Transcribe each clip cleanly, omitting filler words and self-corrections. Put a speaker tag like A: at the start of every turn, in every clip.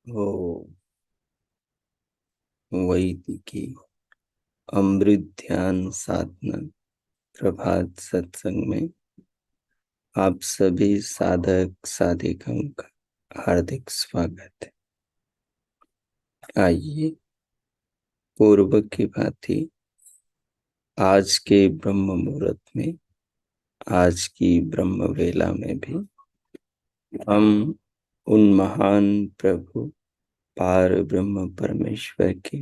A: हो वैदिकी अमृत ध्यान साधना प्रभात सत्संग में आप सभी साधक साधिकाओं का हार्दिक स्वागत है। आइए पूर्व की भांति आज के ब्रह्म मुहूर्त में, आज की ब्रह्म वेला में भी हम उन महान प्रभु पार ब्रह्म परमेश्वर के,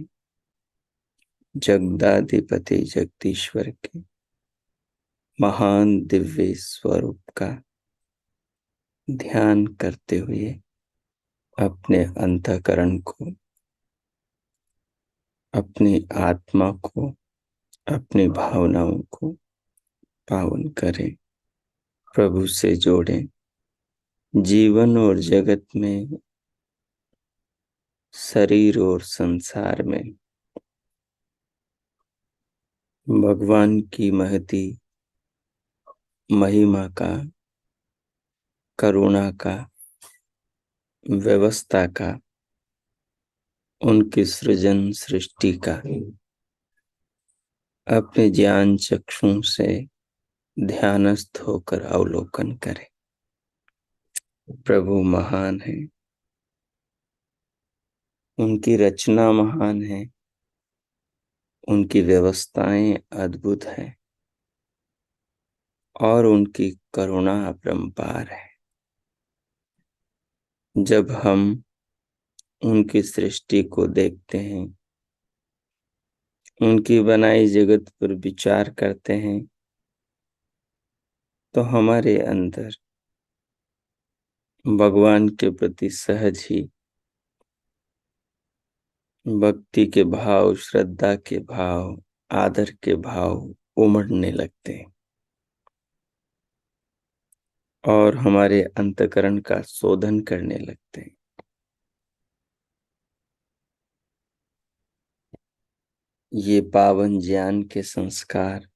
A: जगदाधिपति जगदीश्वर के महान दिव्य स्वरूप का ध्यान करते हुए अपने अंतःकरण को, अपनी आत्मा को, अपनी भावनाओं को पावन करें, प्रभु से जोड़ें। जीवन और जगत में, शरीर और संसार में भगवान की महती महिमा का, करुणा का, व्यवस्था का, उनकी सृजन सृष्टि का अपने ज्ञान चक्षु से ध्यानस्थ होकर अवलोकन करें। प्रभु महान है, उनकी रचना महान है, उनकी व्यवस्थाएं अद्भुत है और उनकी करुणा अपरंपार है। जब हम उनकी सृष्टि को देखते हैं, उनकी बनाई जगत पर विचार करते हैं, तो हमारे अंदर भगवान के प्रति सहज ही भक्ति के भाव, श्रद्धा के भाव, आदर के भाव उमड़ने लगते हैं और हमारे अंतःकरण का शोधन करने लगते हैं। ये पावन ज्ञान के संस्कार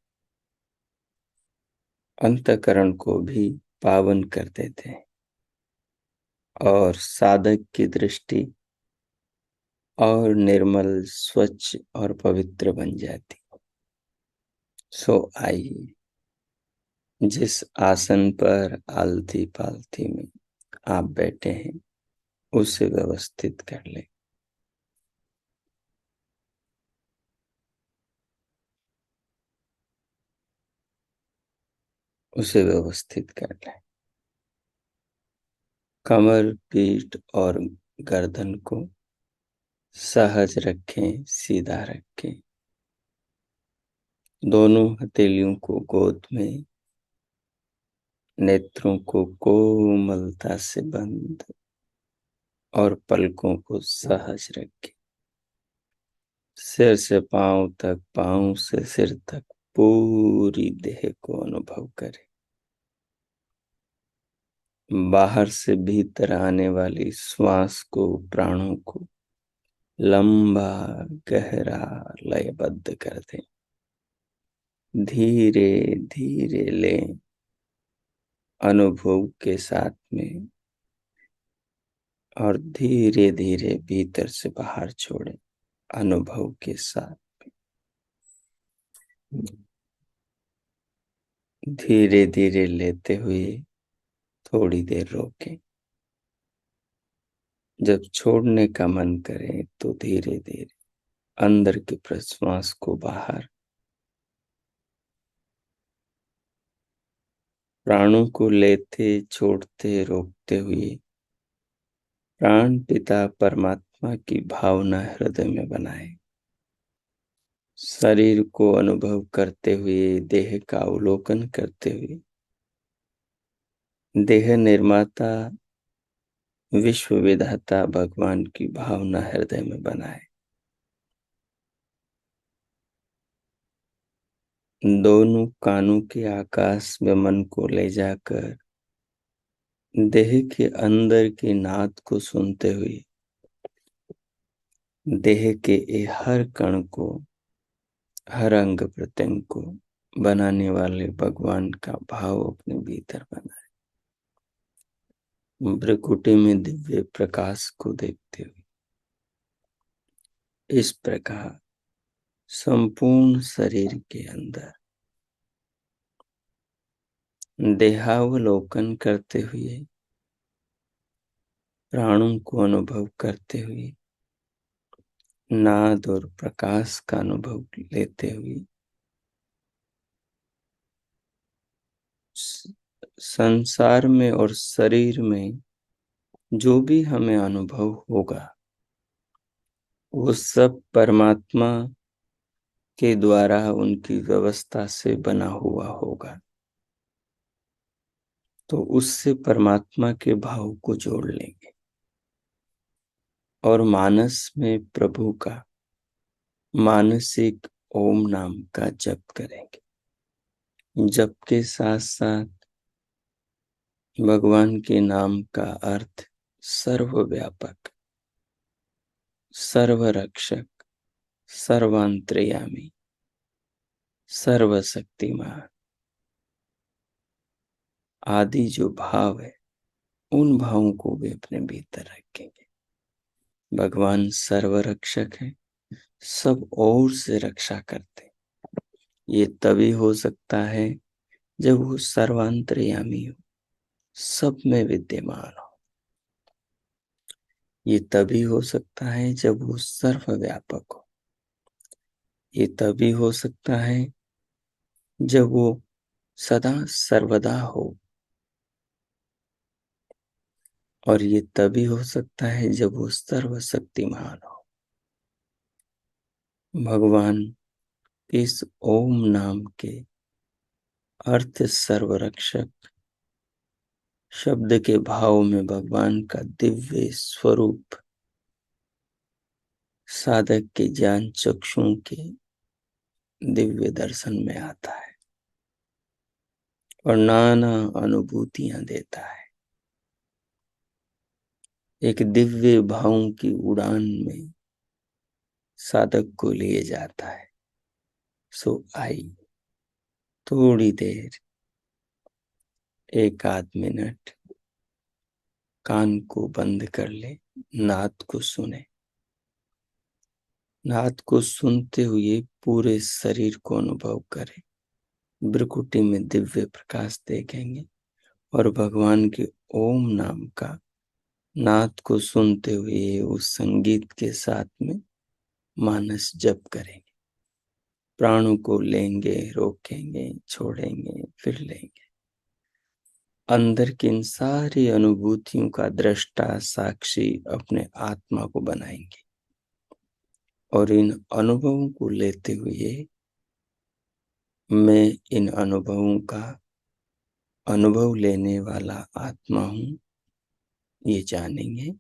A: अंतःकरण को भी पावन कर देते हैं और साधक की दृष्टि और निर्मल, स्वच्छ और पवित्र बन जाती। सो आइए, जिस आसन पर आलती पालती में आप बैठे हैं उसे व्यवस्थित कर लें। उसे व्यवस्थित कर लें। कमर, पीठ और गर्दन को सहज रखें, सीधा रखें। दोनों हथेलियों को गोद में, नेत्रों को कोमलता से बंद और पलकों को सहज रखें। सिर से पांव तक, पांव से सिर तक पूरी देह को अनुभव करें। बाहर से भीतर आने वाली श्वास को, प्राणों को लंबा गहरा लयबद्ध कर दें। धीरे धीरे लें, अनुभव के साथ में, और धीरे धीरे भीतर से बाहर छोड़ें, अनुभव के साथ। धीरे धीरे लेते हुए थोड़ी देर रोकें। जब छोड़ने का मन करे तो धीरे धीरे अंदर के प्रश्वास को बाहर, प्राणों को लेते, छोड़ते, रोकते हुए प्राण पिता परमात्मा की भावना हृदय में बनाए। शरीर को अनुभव करते हुए, देह का अवलोकन करते हुए, देह निर्माता, विश्व विधाता भगवान की भावना हृदय में बनाए। दोनों कानों के आकाश में मन को ले जाकर देह के अंदर की नाद को सुनते हुए देह के हर कण को, हर अंग प्रत्यंग को बनाने वाले भगवान का भाव अपने भीतर बनाए। भ्रकुटी में दिव्य प्रकाश को देखते हुए इस प्रकार संपूर्ण शरीर के अंदर देहावलोकन करते हुए, प्राणों को अनुभव करते हुए, नाद और प्रकाश का अनुभव लेते हुए संसार में और शरीर में जो भी हमें अनुभव होगा वो सब परमात्मा के द्वारा उनकी व्यवस्था से बना हुआ होगा। तो उससे परमात्मा के भाव को जोड़ लेंगे और मानस में प्रभु का मानसिक ओम नाम का जप करेंगे। जप के साथ साथ भगवान के नाम का अर्थ सर्वव्यापक, सर्वरक्षक, सर्वांतर्यामी, सर्वशक्तिमान आदि जो भाव है उन भावों को भी अपने भीतर रखेंगे। भगवान सर्वरक्षक है, सब ओर से रक्षा करते। ये तभी हो सकता है जब वो सर्वांतर्यामी हो, सब में विद्यमान हो। ये तभी हो सकता है जब वो सर्वव्यापक हो। ये तभी हो सकता है जब वो सदा सर्वदा हो। और ये तभी हो सकता है जब वो सर्वशक्तिमान हो। भगवान इस ओम नाम के अर्थ सर्वरक्षक शब्द के भाव में भगवान का दिव्य स्वरूप साधक के ज्ञान चक्षुओं के दिव्य दर्शन में आता है और नाना अनुभूतियां देता है। एक दिव्य भावों की उड़ान में साधक को लिए जाता है। सो आई थोड़ी देर, एक आध मिनट कान को बंद कर ले, नाद को सुने। नाद को सुनते हुए पूरे शरीर को अनुभव करें। भ्रकुटी में दिव्य प्रकाश देखेंगे और भगवान के ओम नाम का नाद को सुनते हुए उस संगीत के साथ में मानस जप करेंगे। प्राणों को लेंगे, रोकेंगे, छोड़ेंगे, फिर लेंगे। अंदर की इन सारी अनुभूतियों का दृष्टा साक्षी अपने आत्मा को बनाएंगे और इन अनुभवों को लेते हुए मैं इन अनुभवों का अनुभव लेने वाला आत्मा हूं, ये जानेंगे।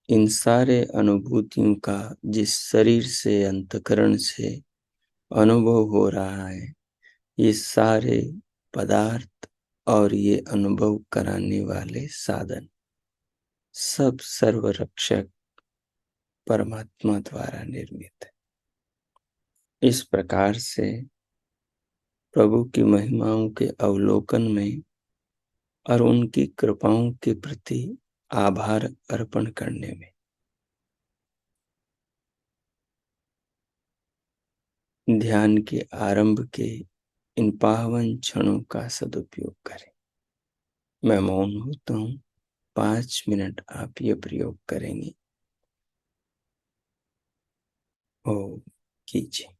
A: इन सारे अनुभूतियों का जिस शरीर से, अंतकरण से अनुभव हो रहा है, ये सारे पदार्थ और ये अनुभव कराने वाले साधन सब सर्वरक्षक परमात्मा द्वारा निर्मित है। इस प्रकार से प्रभु की महिमाओं के अवलोकन में और उनकी कृपाओं के प्रति आभार अर्पण करने में ध्यान के आरंभ के इन पावन क्षणों का सदुपयोग करें। मैं मौन होता हूं, 5 मिनट आप ये प्रयोग करेंगे। ओ कीजिए।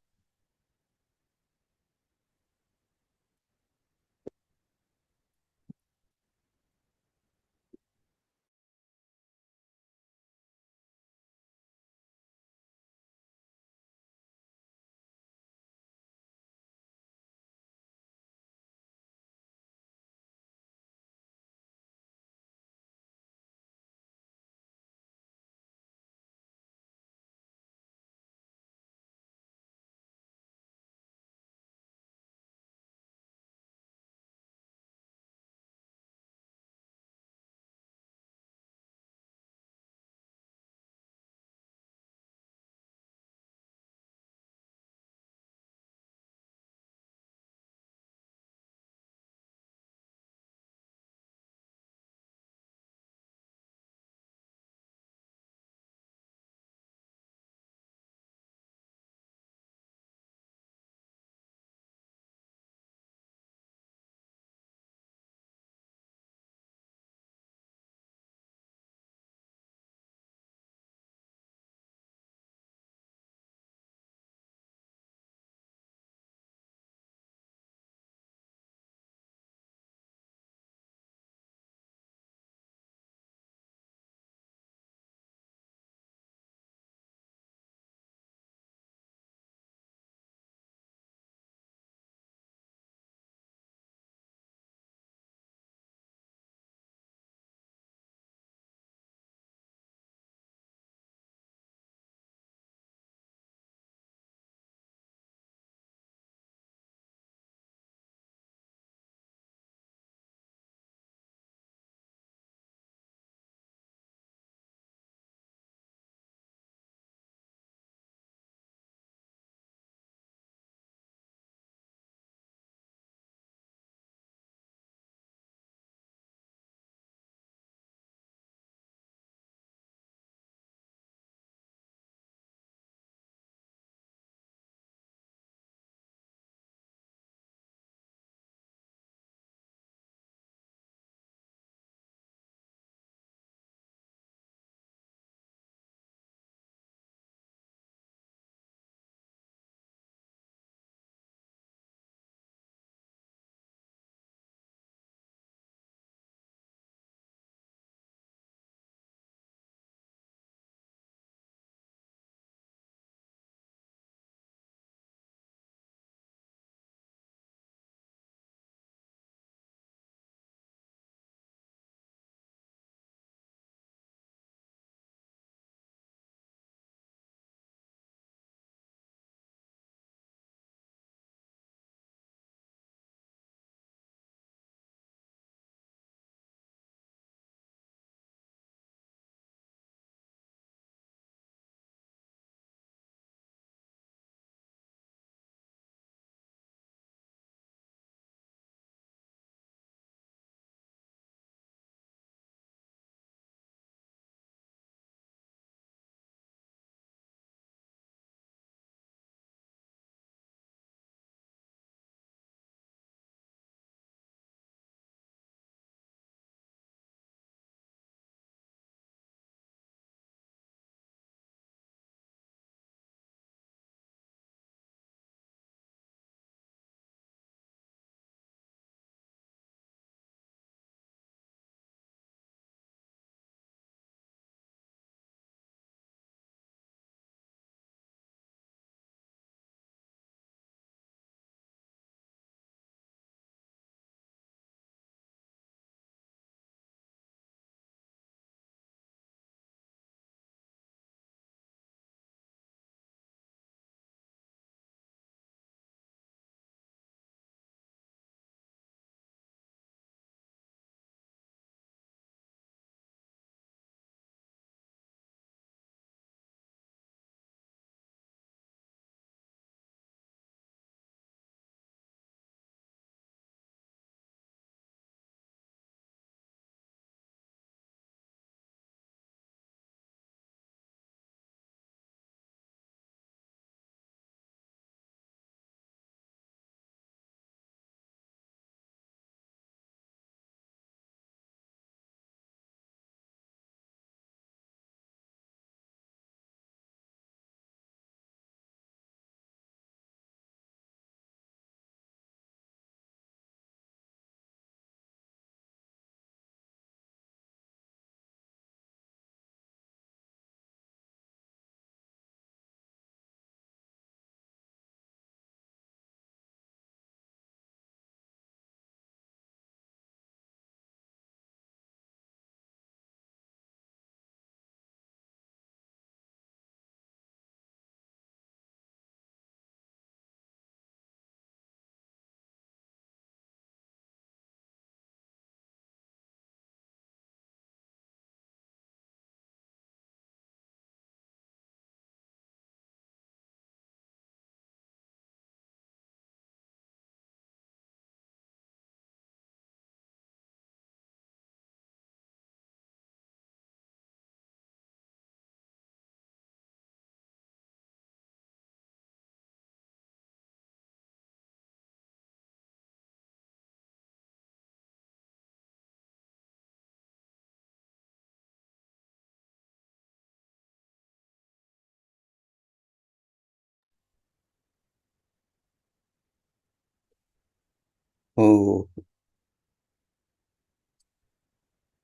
A: ओ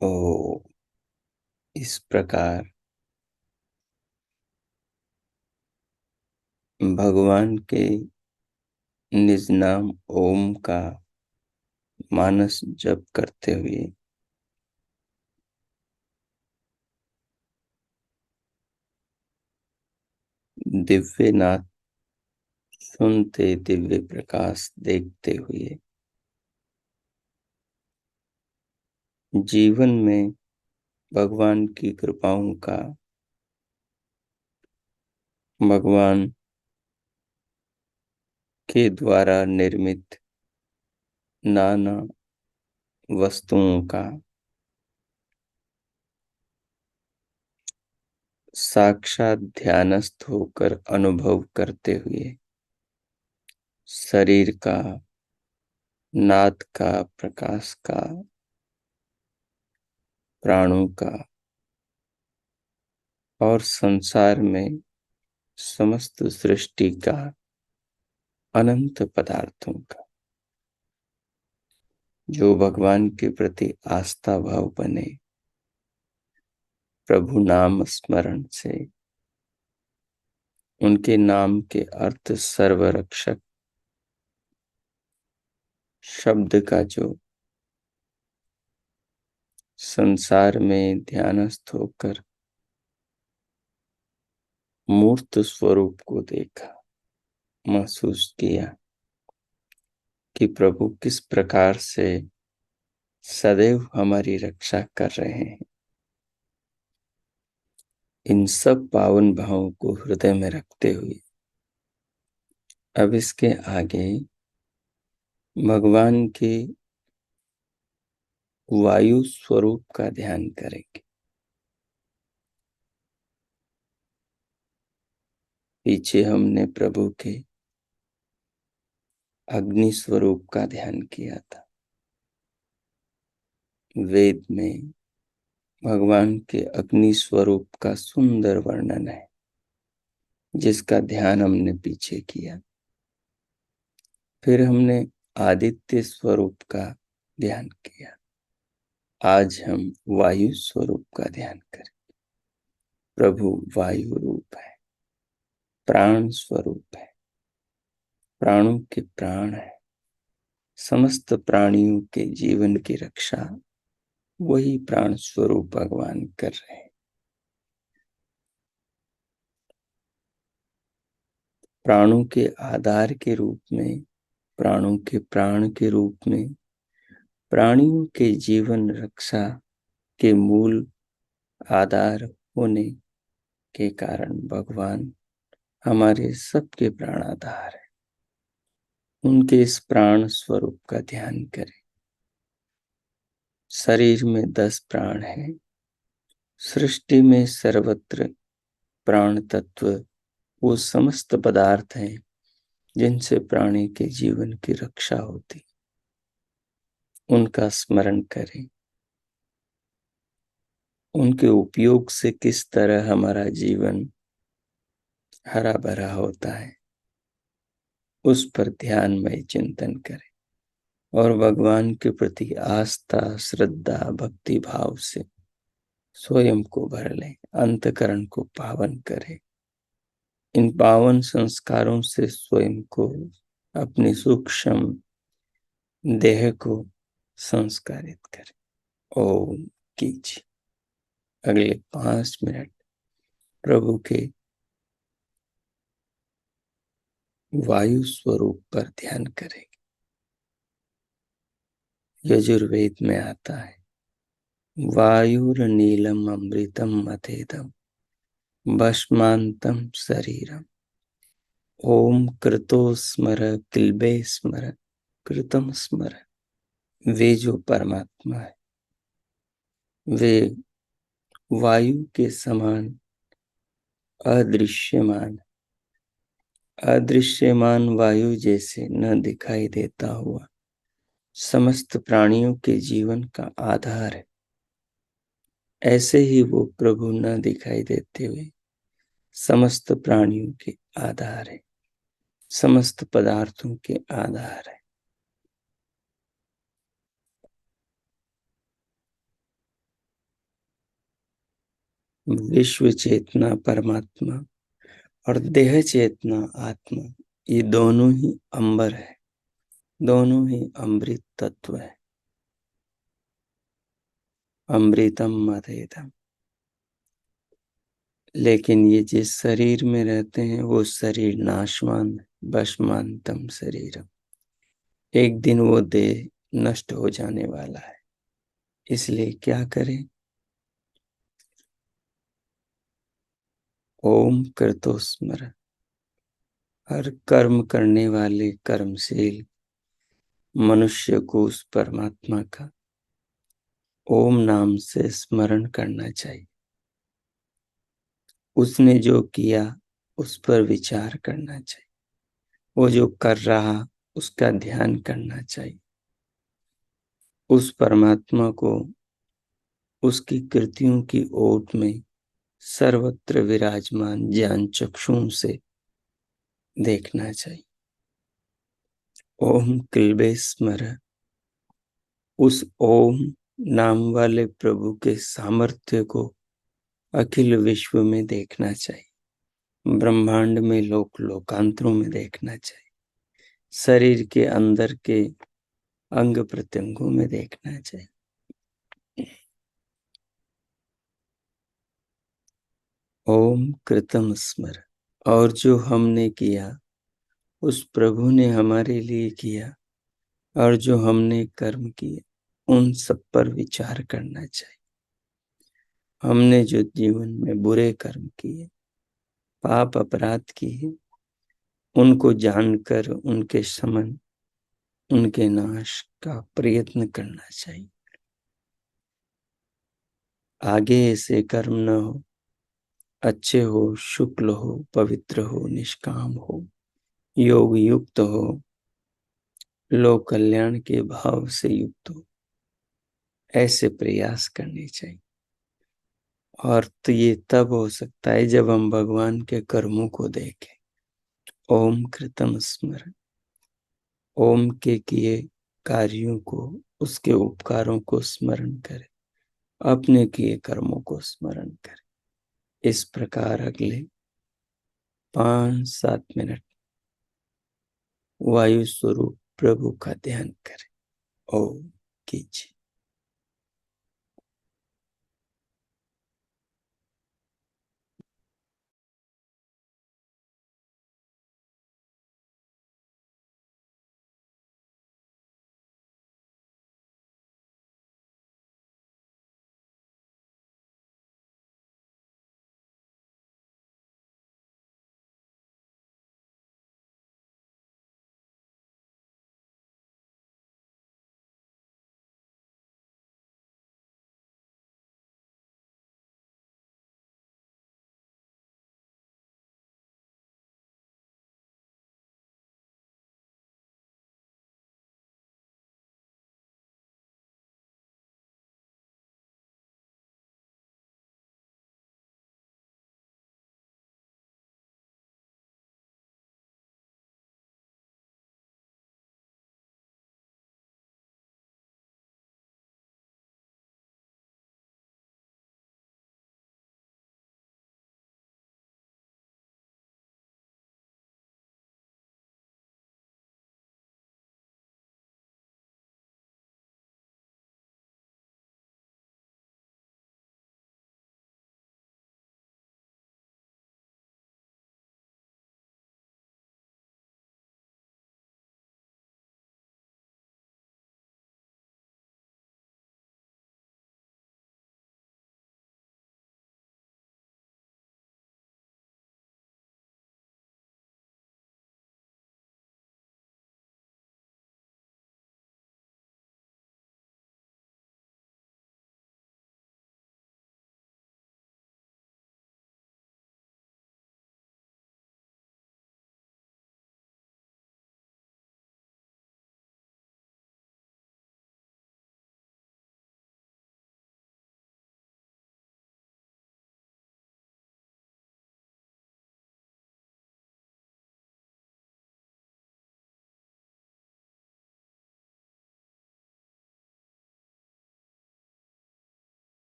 A: ओ इस प्रकार भगवान के निज नाम ओम का मानस जप करते हुए दिव्य नाथ सुनते, दिव्य प्रकाश देखते हुए जीवन में भगवान की कृपाओं का, भगवान के द्वारा निर्मित नाना वस्तुओं का साक्षात ध्यानस्थ होकर अनुभव करते हुए शरीर का, नाद का, प्रकाश का, प्राणों का और संसार में समस्त सृष्टि का, अनंत पदार्थों का जो भगवान के प्रति आस्था भाव बने, प्रभु नाम स्मरण से उनके नाम के अर्थ सर्वरक्षक शब्द का जो संसार में ध्यानस्थ होकर मूर्त स्वरूप को देखा, महसूस किया कि प्रभु किस प्रकार से सदैव हमारी रक्षा कर रहे हैं। इन सब पावन भावों को हृदय में रखते हुए अब इसके आगे भगवान के वायु स्वरूप का ध्यान करेंगे। पीछे हमने प्रभु के अग्नि स्वरूप का ध्यान किया था। वेद में भगवान के अग्नि स्वरूप का सुंदर वर्णन है, जिसका ध्यान हमने पीछे किया। फिर हमने आदित्य स्वरूप का ध्यान किया। आज हम वायु स्वरूप का ध्यान करें। प्रभु वायु रूप है, प्राण स्वरूप है, प्राणों के प्राण है। समस्त प्राणियों के जीवन की रक्षा वही प्राण स्वरूप भगवान कर रहे हैं। प्राणों के आधार के रूप में, प्राणों के प्राण के रूप में, प्राणियों के जीवन रक्षा के मूल आधार होने के कारण भगवान हमारे सबके प्राण आधार है। उनके इस प्राण स्वरूप का ध्यान करें। शरीर में 10 प्राण हैं। सृष्टि में सर्वत्र प्राण तत्व वो समस्त पदार्थ हैं जिनसे प्राणी के जीवन की रक्षा होती। उनका स्मरण करें। उनके उपयोग से किस तरह हमारा जीवन हरा भरा होता है, उस पर ध्यानमय चिंतन करें और भगवान के प्रति आस्था, श्रद्धा, भक्ति भाव से स्वयं को भर लें, अंतकरण को पावन करें। इन पावन संस्कारों से स्वयं को, अपनी सूक्ष्म देह को संस्कारित करें। ओम कीजिए। अगले 5 मिनट प्रभु के वायु स्वरूप पर ध्यान करेंगे। यजुर्वेद में आता है, वायुर्नीलम अमृतम मथेदम भस्मांतम शरीरम ओम कृतो स्मर किल्बे स्मर कृतम स्मर। वे जो परमात्मा है, वे वायु के समान अदृश्यमान, अदृश्यमान वायु जैसे न दिखाई देता हुआ समस्त प्राणियों के जीवन का आधार है। ऐसे ही वो प्रभु न दिखाई देते हुए समस्त प्राणियों के आधार है, समस्त पदार्थों के आधार है। विश्व चेतना परमात्मा और देह चेतना आत्मा, ये दोनों ही अंबर है, दोनों ही अमृत तत्व है। अमृतम मथेतम। लेकिन ये जिस शरीर में रहते हैं वो शरीर नाशवान, भस्मांतम शरीरम। एक दिन वो देह नष्ट हो जाने वाला है। इसलिए क्या करें? ओम कृतो स्मर। हर कर्म करने वाले कर्मशील मनुष्य को उस परमात्मा का ओम नाम से स्मरण करना चाहिए। उसने जो किया उस पर विचार करना चाहिए। वो जो कर रहा उसका ध्यान करना चाहिए। उस परमात्मा को उसकी कृतियों की ओट में सर्वत्र विराजमान ज्ञान चक्षुओं से देखना चाहिए। ओम क्लीबे स्मर। उस ओम नाम वाले प्रभु के सामर्थ्य को अखिल विश्व में देखना चाहिए, ब्रह्मांड में लोकांतरों में देखना चाहिए, शरीर के अंदर के अंग प्रत्यंगों में देखना चाहिए। ओम कृतम स्मर। और जो हमने किया उस प्रभु ने हमारे लिए किया, और जो हमने कर्म किए उन सब पर विचार करना चाहिए। हमने जो जीवन में बुरे कर्म किए, पाप अपराध किए, उनको जानकर उनके शमन, उनके नाश का प्रयत्न करना चाहिए। आगे ऐसे कर्म न हो, अच्छे हो, शुक्ल हो, पवित्र हो, निष्काम हो, योग युक्त हो, लोक कल्याण के भाव से युक्त हो, ऐसे प्रयास करने चाहिए। और तो ये तब हो सकता है जब हम भगवान के कर्मों को देखें। ओम कृतम स्मर। ओम के किए कार्यों को, उसके उपकारों को स्मरण करें, अपने किए कर्मों को स्मरण करें। इस प्रकार अगले 5-7 मिनट वायु स्वरूप प्रभु का ध्यान करें। ओम कीजिए।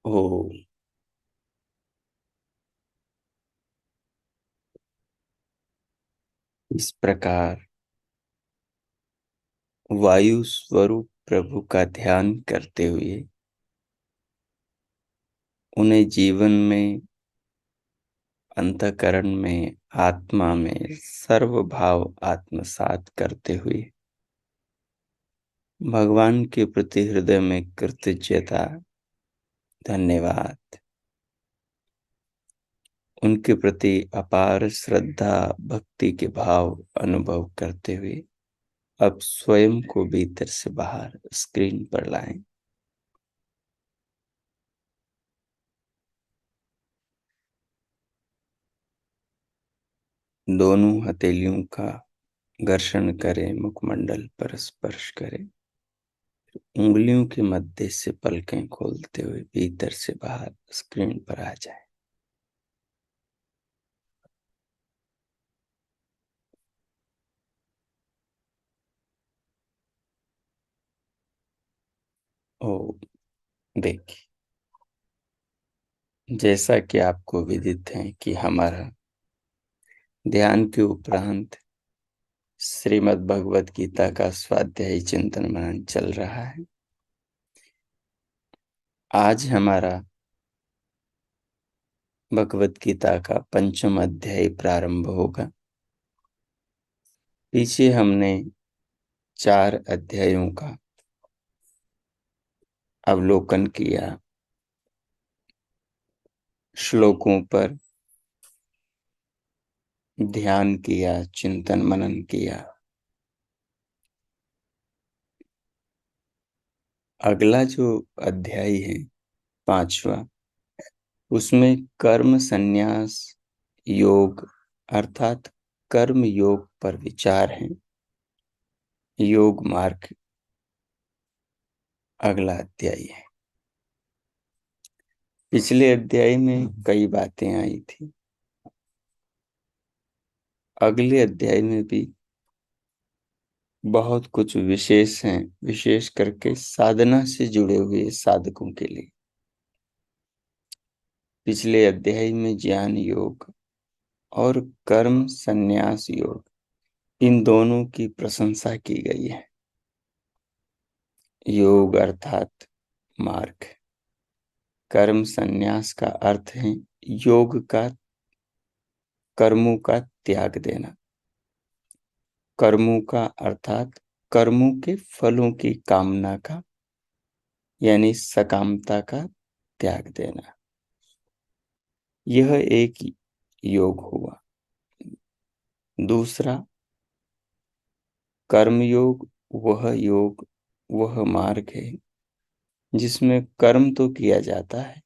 A: ओ, इस प्रकार वायु स्वरूप प्रभु का ध्यान करते हुए उन्हें जीवन में, अंतःकरण में, आत्मा में सर्वभाव आत्मसात करते हुए भगवान के प्रति हृदय में कृतज्ञता, धन्यवाद, उनके प्रति अपार श्रद्धा भक्ति के भाव अनुभव करते हुए अब स्वयं को भीतर से बाहर स्क्रीन पर लाएं। दोनों हथेलियों का घर्षण करें, मुखमंडल पर स्पर्श करें, उंगलियों के मध्य से पलकें खोलते हुए भीतर से बाहर स्क्रीन पर आ जाए। ओ, देखिए, जैसा कि आपको विदित है कि हमारा ध्यान के उपरांत श्रीमद् भगवत गीता का स्वाध्याय चिंतन मनन चल रहा है। आज हमारा भगवत गीता का 5वां अध्याय प्रारंभ होगा। पीछे हमने 4 अध्यायों का अवलोकन किया, श्लोकों पर ध्यान किया, चिंतन मनन किया। अगला जो अध्याय है 5वां, उसमें कर्म संन्यास योग अर्थात कर्म योग पर विचार है। योग मार्ग अगला अध्याय है। पिछले अध्याय में कई बातें आई थी। अगले अध्याय में भी बहुत कुछ विशेष हैं, विशेष करके साधना से जुड़े हुए साधकों के लिए। पिछले अध्याय में ज्ञान योग और कर्म संन्यास योग, इन दोनों की प्रशंसा की गई है। योग अर्थात मार्ग, कर्म संन्यास का अर्थ है योग का, कर्मों का त्याग देना। कर्मों का अर्थात कर्मों के फलों की कामना का, यानी सकामता का त्याग देना। यह एक योग हुआ। दूसरा कर्म योग, वह मार्ग है जिसमें कर्म तो किया जाता है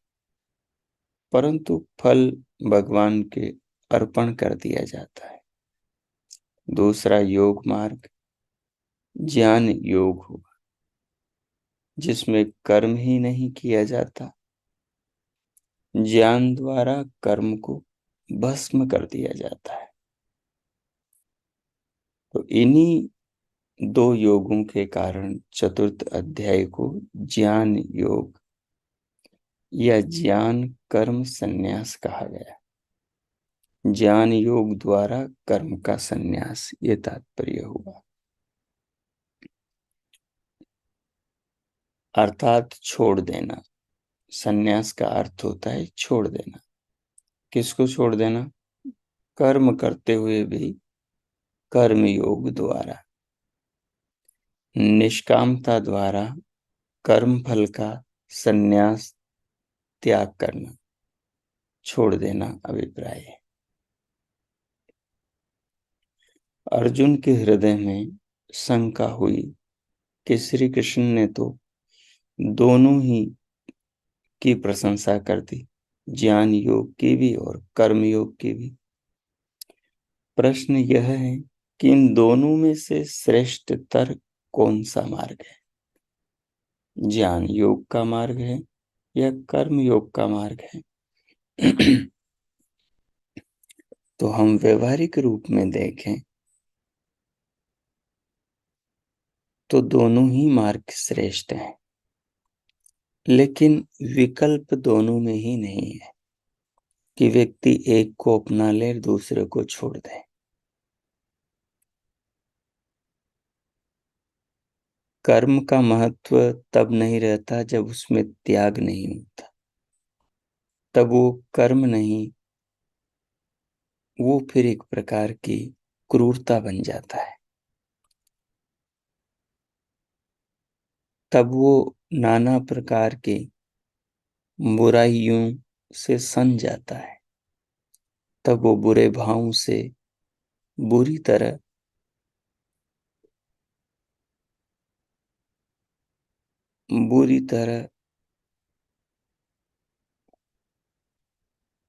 A: परंतु फल भगवान के अर्पण कर दिया जाता है। दूसरा योग मार्ग ज्ञान योग हुआ, जिसमें कर्म ही नहीं किया जाता, ज्ञान द्वारा कर्म को भस्म कर दिया जाता है। तो इन्हीं 2 योगों के कारण चतुर्थ अध्याय को ज्ञान योग या ज्ञान कर्म संन्यास कहा गया। ज्ञान योग द्वारा कर्म का संन्यास, ये तात्पर्य हुआ। अर्थात छोड़ देना। संन्यास का अर्थ होता है छोड़ देना। किसको छोड़ देना? कर्म करते हुए भी कर्म योग द्वारा, निष्कामता द्वारा कर्म फल का संन्यास, त्याग करना, छोड़ देना अभिप्राय है। अर्जुन के हृदय में शंका हुई कि श्री कृष्ण ने तो दोनों ही की प्रशंसा कर दी, ज्ञान योग की भी और कर्म योग की भी। प्रश्न यह है कि इन दोनों में से श्रेष्ठतर कौन सा मार्ग है? ज्ञान योग का मार्ग है या कर्म योग का मार्ग है? तो हम व्यवहारिक रूप में देखें तो दोनों ही मार्ग श्रेष्ठ हैं। लेकिन विकल्प दोनों में ही नहीं है कि व्यक्ति एक को अपना ले और दूसरे को छोड़ दे। कर्म का महत्व तब नहीं रहता जब उसमें त्याग नहीं होता, तब वो कर्म नहीं, वो फिर एक प्रकार की क्रूरता बन जाता है। तब वो नाना प्रकार की बुराइयों से सन जाता है। तब वो बुरे भावों से बुरी तरह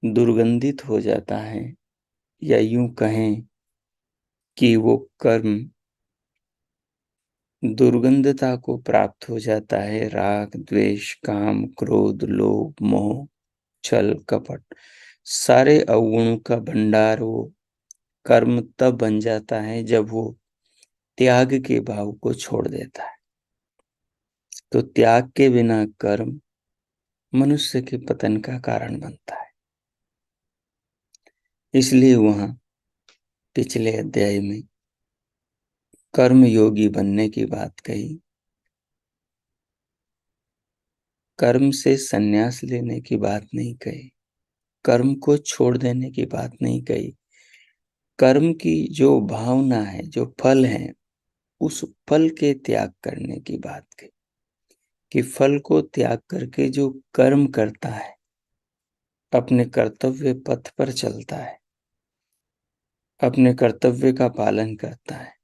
A: दुर्गंधित हो जाता है, या यूं कहें कि वो कर्म दुर्गंधता को प्राप्त हो जाता है। राग, द्वेष, काम, क्रोध, लोभ, मोह, छल, कपट, सारे अवगुणों का भंडार वो कर्म तब बन जाता है जब वो त्याग के भाव को छोड़ देता है। तो त्याग के बिना कर्म मनुष्य के पतन का कारण बनता है। इसलिए वहां पिछले अध्याय में कर्म योगी बनने की बात कही, कर्म से संन्यास लेने की बात नहीं कही, कर्म को छोड़ देने की बात नहीं कही। कर्म की जो भावना है, जो फल है, उस फल के त्याग करने की बात कही कि फल को त्याग करके जो कर्म करता है, अपने कर्तव्य पथ पर चलता है, अपने कर्तव्य का पालन करता है,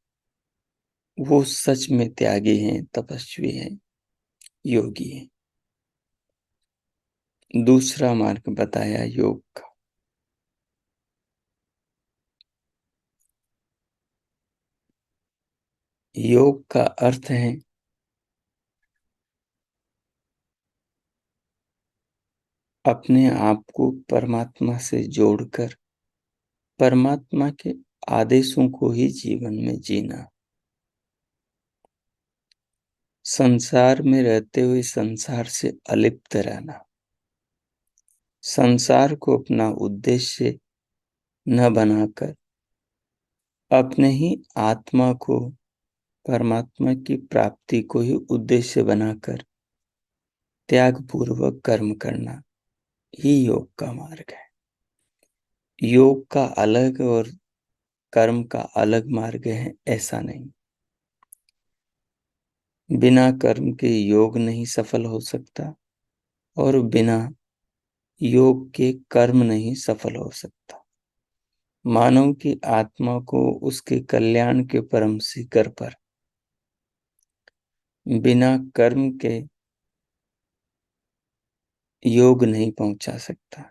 A: वो सच में त्यागी हैं, तपस्वी हैं, योगी हैं। दूसरा मार्ग बताया योग का। योग का अर्थ है अपने आप को परमात्मा से जोड़कर परमात्मा के आदेशों को ही जीवन में जीना। संसार में रहते हुए संसार से अलिप्त रहना, संसार को अपना उद्देश्य न बनाकर अपने ही आत्मा को, परमात्मा की प्राप्ति को ही उद्देश्य बनाकर त्याग पूर्वक कर्म करना ही योग का मार्ग है। योग का अलग और कर्म का अलग मार्ग है, ऐसा नहीं। बिना कर्म के योग नहीं सफल हो सकता और बिना योग के कर्म नहीं सफल हो सकता। मानव की आत्मा को उसके कल्याण के परम शिखर पर बिना कर्म के योग नहीं पहुंचा सकता,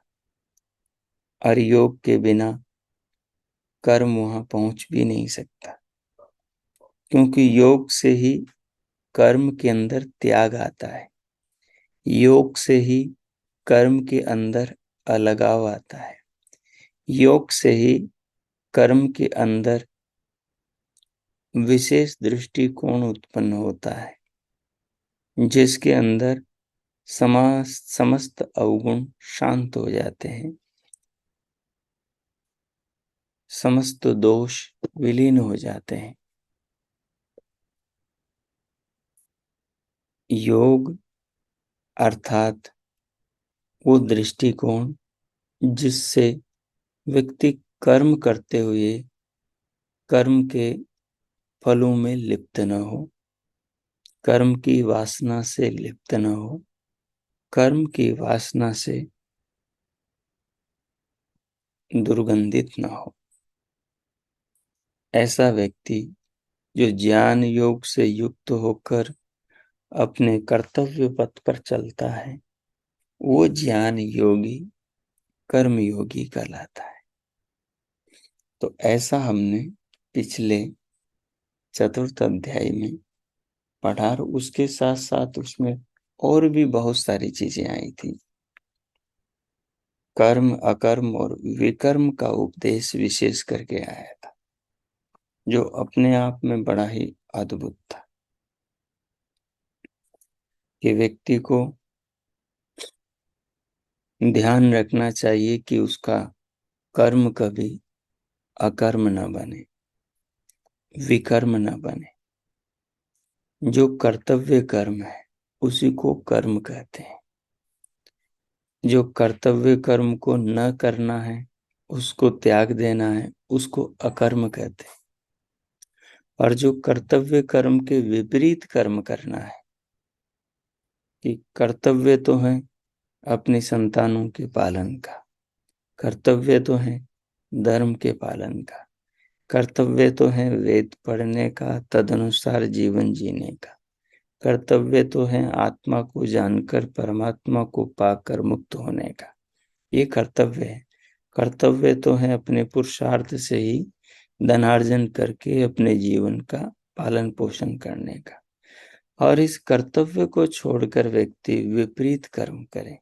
A: और योग के बिना कर्म वहां पहुंच भी नहीं सकता, क्योंकि योग से ही कर्म के अंदर त्याग आता है। योग से ही कर्म के अंदर अलगाव आता है। योग से ही कर्म के अंदर विशेष दृष्टिकोण उत्पन्न होता है, जिसके अंदर समस्त अवगुण शांत हो जाते हैं, समस्त दोष विलीन हो जाते हैं। योग अर्थात वो दृष्टिकोण जिससे व्यक्ति कर्म करते हुए कर्म के फलों में लिप्त न हो, कर्म की वासना से लिप्त न हो, कर्म की वासना से दुर्गंधित न हो। ऐसा व्यक्ति जो ज्ञान योग से युक्त होकर अपने कर्तव्य पथ पर चलता है, वो ज्ञान योगी, कर्म योगी कहलाता है। तो ऐसा हमने पिछले चतुर्थ अध्याय में पढ़ा, और उसके साथ साथ उसमें और भी बहुत सारी चीजें आई थी। कर्म, अकर्म और विकर्म का उपदेश विशेष करके आया था, जो अपने आप में बड़ा ही अद्भुत था कि व्यक्ति को ध्यान रखना चाहिए कि उसका कर्म कभी अकर्म न बने, विकर्म न बने। जो कर्तव्य कर्म है उसी को कर्म कहते हैं। जो कर्तव्य कर्म को न करना है, उसको त्याग देना है, उसको अकर्म कहते हैं। और जो कर्तव्य कर्म के विपरीत कर्म करना है, कि कर्तव्य तो है अपनी संतानों के पालन का, कर्तव्य तो है धर्म के पालन का, कर्तव्य तो है वेद पढ़ने का, तदनुसार जीवन जीने का, कर्तव्य तो है आत्मा को जानकर परमात्मा को पाकर मुक्त होने का। ये कर्तव्य है। कर्तव्य तो है अपने पुरुषार्थ से ही धनार्जन करके अपने जीवन का पालन पोषण करने का। और इस कर्तव्य को छोड़कर व्यक्ति विपरीत कर्म करे,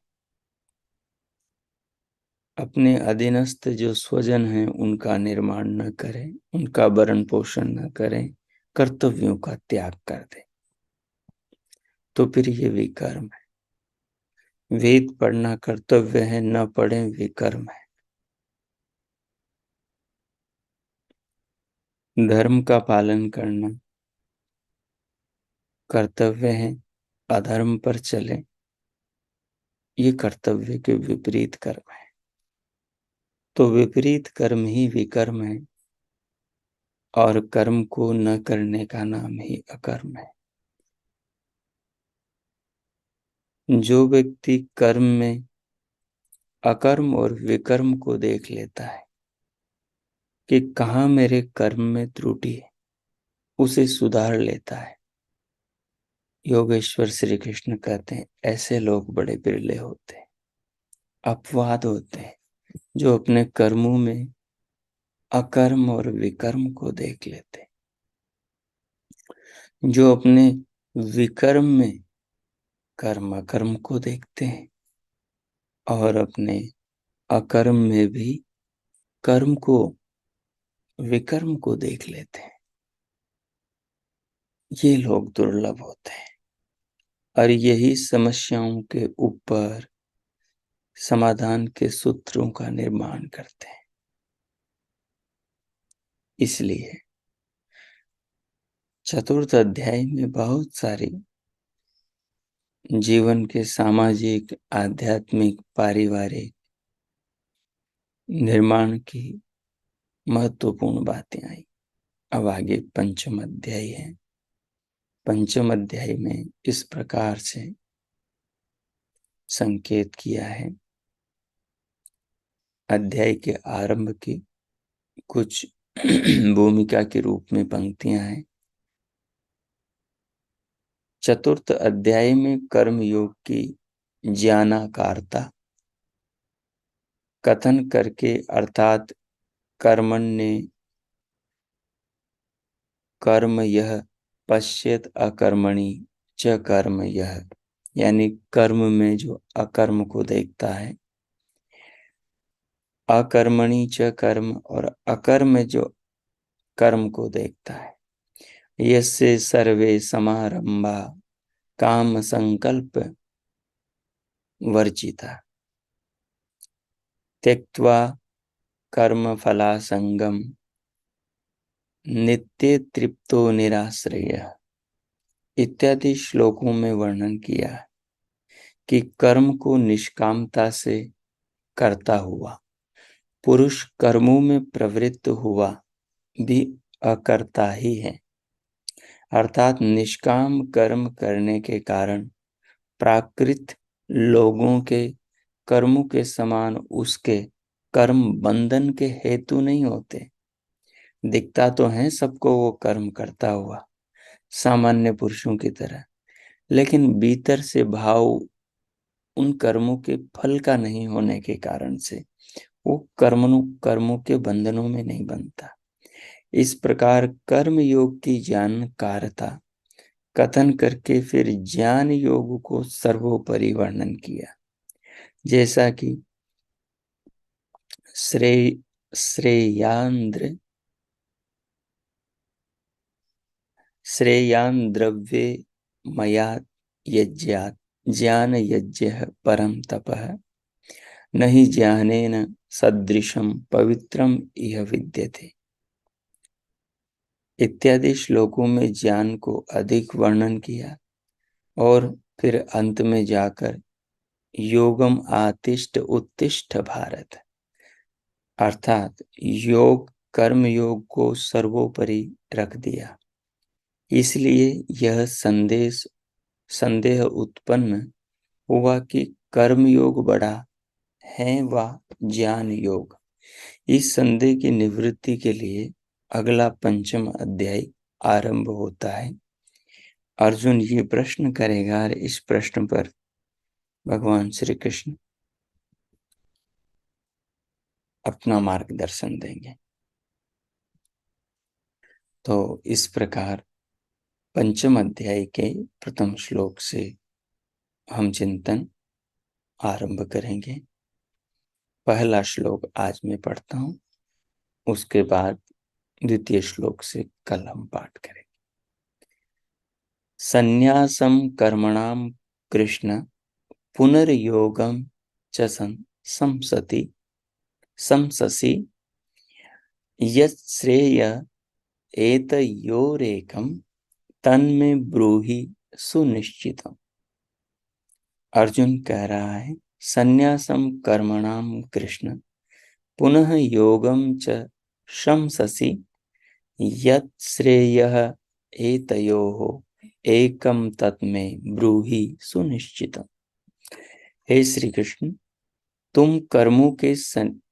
A: अपने अधीनस्थ जो स्वजन हैं उनका निर्माण न करें, उनका भरण पोषण न करें, कर्तव्यों का त्याग कर दे, तो फिर ये विकर्म है। वेद पढ़ना कर्तव्य है, न पढ़ें विकर्म है। धर्म का पालन करना कर्तव्य है, अधर्म पर चले ये कर्तव्य के विपरीत कर्म है। तो विपरीत कर्म ही विकर्म है और कर्म को न करने का नाम ही अकर्म है। जो व्यक्ति कर्म में अकर्म और विकर्म को देख लेता है कि कहाँ मेरे कर्म में त्रुटि है, उसे सुधार लेता है। योगेश्वर श्री कृष्ण कहते हैं ऐसे लोग बड़े बिरले होते हैं, अपवाद होते हैं, जो अपने कर्मों में अकर्म और विकर्म को देख लेते हैं। जो अपने विकर्म में कर्म अकर्म को देखते हैं और अपने अकर्म में भी कर्म को विकर्म को देख लेते हैं, ये लोग दुर्लभ होते हैं। और यही समस्याओं के ऊपर समाधान के सूत्रों का निर्माण करते हैं। इसलिए चतुर्थ अध्याय में बहुत सारी जीवन के सामाजिक, आध्यात्मिक, पारिवारिक निर्माण की महत्वपूर्ण बातें आई। अब आगे पंचम अध्याय है। पंचम अध्याय में इस प्रकार से संकेत किया है। अध्याय के आरंभ की कुछ भूमिका के रूप में पंक्तियां हैं। चतुर्थ अध्याय में कर्म योग की ज्ञानाकारता कथन करके, अर्थात कर्मण्य कर्म यह पश्येत अकर्मणि च कर्म यह, यानी कर्म में जो अकर्म को देखता है, अकर्मणि च कर्म, और अकर्म में जो कर्म को देखता है, यस्य सर्वे समारंभा काम संकल्प वर्जिता त्यक्त्वा कर्म फलासंगम नित्य तृप्तो निराश्रय इत्यादि श्लोकों में वर्णन किया कि कर्म को निष्कामता से करता हुआ पुरुष कर्मों में प्रवृत्त हुआ भी अकर्ता ही है। अर्थात निष्काम कर्म करने के कारण प्राकृत लोगों के कर्मों के समान उसके कर्म बंधन के हेतु नहीं होते। दिखता तो है सबको वो कर्म करता हुआ सामान्य पुरुषों की तरह, लेकिन भीतर से भाव उन कर्मों के फल का नहीं होने के कारण से वो कर्मों के बंधनों में नहीं बनता। इस प्रकार कर्म योग की जानकारता कथन करके फिर ज्ञान योग को सर्वोपरि वर्णन किया। जैसा कि श्रेयान द्रव्ये मया यज्ञात ज्ञान यज्ञ परम तपः नहि ज्ञानेन सदृशं पवित्रम इह विद्यते इत्यादि श्लोकों में ज्ञान को अधिक वर्णन किया और फिर अंत में जाकर योगम आतिष्ठ उत्तिष्ठ भारत अर्थात योग कर्म योग को सर्वोपरि रख दिया। इसलिए यह संदेह उत्पन्न हुआ कि कर्म योग बड़ा है व ज्ञान योग। इस संदेह की निवृत्ति के लिए अगला 5वां अध्याय आरंभ होता है। अर्जुन ये प्रश्न करेगा और इस प्रश्न पर भगवान श्री कृष्ण अपना मार्गदर्शन देंगे। तो इस प्रकार 5वें अध्याय के प्रथम श्लोक से हम चिंतन आरंभ करेंगे। पहला श्लोक आज मैं पढ़ता हूँ, उसके बाद द्वितीय श्लोक से कल हम पाठ करेंगे। संन्यासम कर्मणाम कृष्ण पुनर्योगम च संससि यच्छ्रेय एतयोरेकं तन्मे ब्रूहि सुनिश्चितम्। अर्जुन कह रहा है, संन्यासम कर्मणाम कृष्ण पुनः योगम च शंससि यच्छ्रेयः एतयोः एकम तन्मे ब्रूहि सुनिश्चितम्। हे श्री कृष्ण, तुम कर्मों के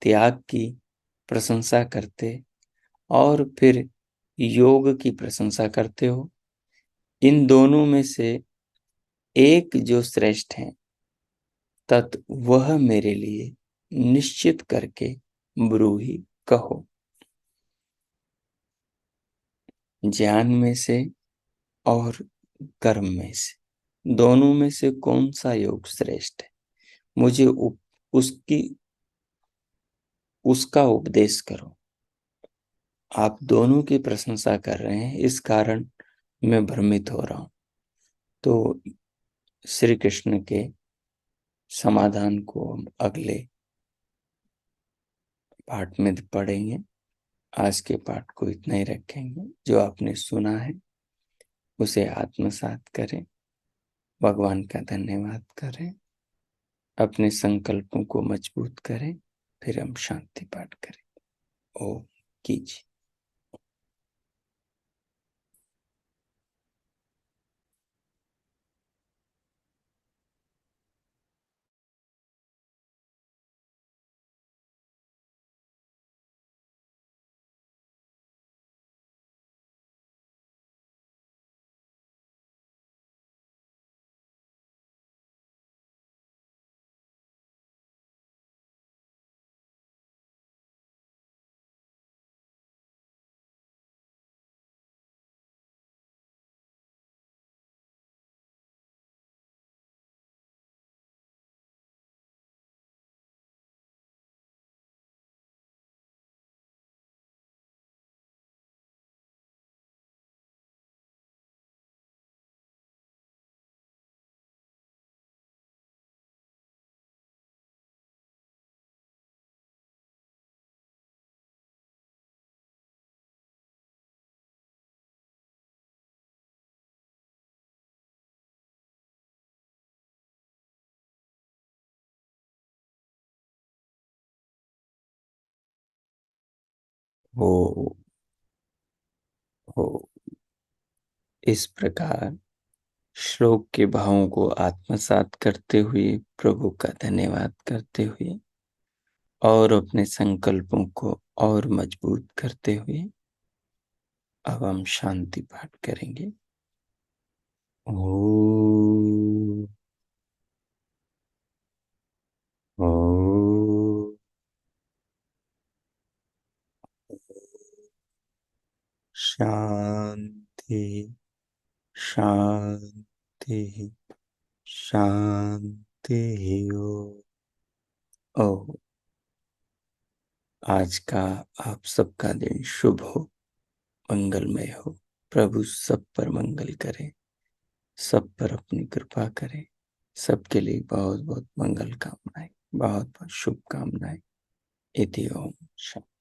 A: त्याग की प्रशंसा करते और फिर योग की प्रशंसा करते हो। इन दोनों में से एक जो श्रेष्ठ है तत् वह मेरे लिए निश्चित करके ब्रूहि कहो। ज्ञान में से और कर्म में से दोनों में से कौन सा योग श्रेष्ठ है, मुझे उसका उपदेश करो। आप दोनों की प्रशंसा कर रहे हैं, इस कारण मैं भ्रमित हो रहा हूं। तो श्री कृष्ण के समाधान को हम अगले पाठ में पढ़ेंगे। आज के पाठ को इतना ही रखेंगे। जो आपने सुना है उसे आत्मसात करें, भगवान का धन्यवाद करें, अपने संकल्पों को मजबूत करें, फिर हम शांति पाठ करें। ओम कीजिए। हो हो इस प्रकार श्लोक के भावों को आत्मसात करते हुए, प्रभु का धन्यवाद करते हुए और अपने संकल्पों को और मजबूत करते हुए अब हम शांति पाठ करेंगे। ओ शांति शांति शांति ओ आज का आप सबका दिन शुभ हो, मंगलमय हो। प्रभु सब पर मंगल करे, सब पर अपनी कृपा करे, सबके लिए बहुत बहुत मंगल कामनाएं। बहुत बहुत शुभकामनाएं। इति ओम शांति।